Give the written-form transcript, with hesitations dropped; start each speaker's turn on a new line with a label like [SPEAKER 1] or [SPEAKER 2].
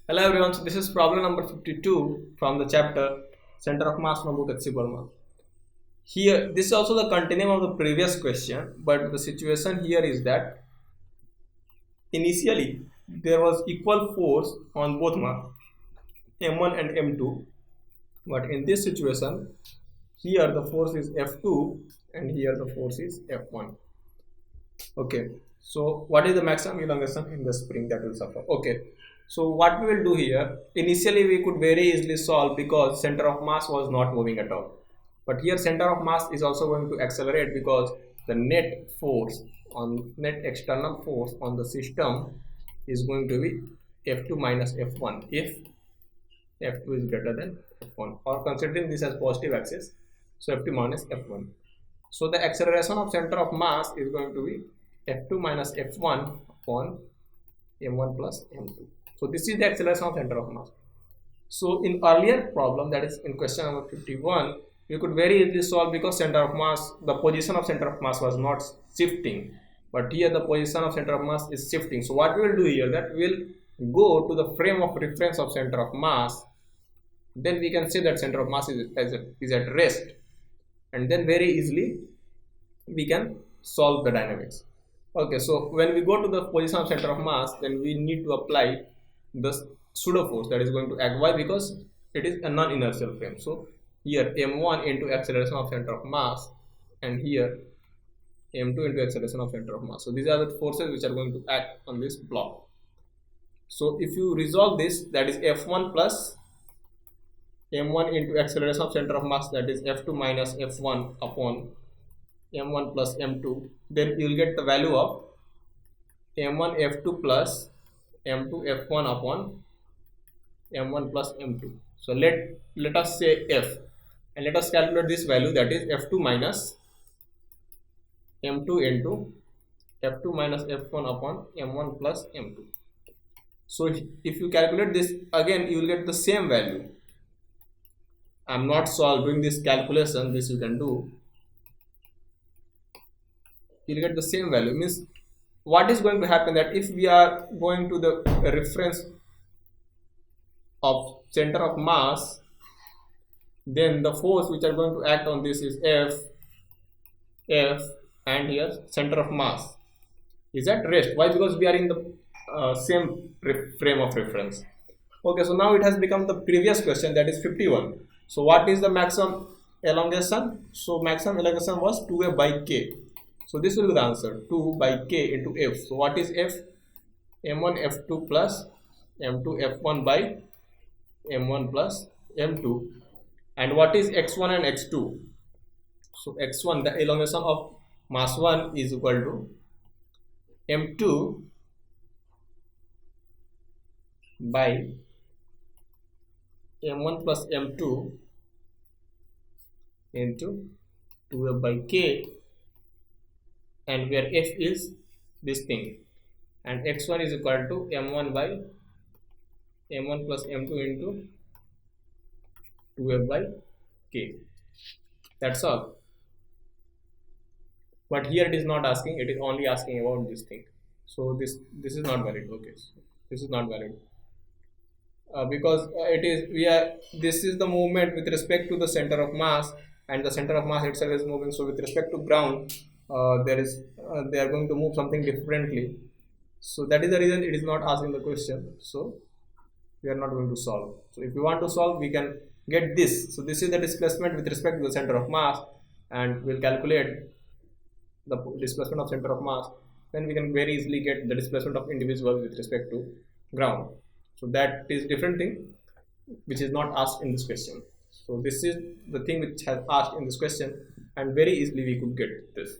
[SPEAKER 1] Hello everyone, so this is problem number 52 from the chapter Center of Mass from book H.C. Burma. Here, this is also the continuum of the previous question, but the situation here is that initially there was equal force on both mass M1 and M2, but in this situation, here the force is F2 and here the force is F1. Okay, so what is the maximum elongation in the spring that will suffer? Okay. So what we will do here, initially we could very easily solve because center of mass was not moving at all. But here center of mass is also going to accelerate because the net external force on the system is going to be F2 minus F1 if F2 is greater than F1, or considering this as positive axis, so F2 minus F1. So the acceleration of center of mass is going to be F2 minus F1 upon M1 plus M2. So this is the acceleration of center of mass. So in earlier problem, that is in question number 51, we could very easily solve because center of mass, the position of center of mass was not shifting, but here the position of center of mass is shifting. So what we will do here, that we will go to the frame of reference of center of mass, then we can say that center of mass is at rest, and then very easily we can solve the dynamics. Okay, so when we go to the position of center of mass, then we need to apply the pseudo force that is going to act. Why? Because it is a non-inertial frame. So here M1 into acceleration of center of mass, and here M2 into acceleration of center of mass. So these are the forces which are going to act on this block. So if you resolve this, that is F1 plus M1 into acceleration of center of mass, that is F2 minus F1 upon M1 plus M2, then you will get the value of M1 F2 plus M2 F1 upon M1 plus M2. So let us say F, and let us calculate this value, that is F2 minus M2 into F2 minus F1 upon M1 plus M2. So if you calculate this again, you will get the same value. I am not doing this calculation, this you can do. You will get the same value. Means what is going to happen, that if we are going to the reference of center of mass, then the force which are going to act on this is F, and here center of mass is at rest. Why? Because we are in the same frame of reference. Okay, so now it has become the previous question, that is 51. So what is the maximum elongation? So maximum elongation was 2a by k. So this will be the answer, 2 by k into F. So what is F? M1 F2 plus M2 F1 by M1 plus M2. And what is x1 and x2? So x1, the elongation of mass 1 is equal to M2 by M1 plus M2 into 2F by k, and where F is this thing, and x1 is equal to M1 by M1 plus M2 into 2F by k. That's all. But here it is not asking, it is only asking about this thing. So this is not valid. Okay, so this is not valid because this is the movement with respect to the center of mass, and the center of mass itself is moving. So with respect to ground, they are going to move something differently. So that is the reason it is not asking the question. So we are not going to solve. So if you want to solve, we can get this. So this is the displacement with respect to the center of mass, and we'll calculate the displacement of center of mass. Then we can very easily get the displacement of individuals with respect to ground. So that is different thing which is not asked in this question. So this is the thing which has asked in this question, and very easily we could get this.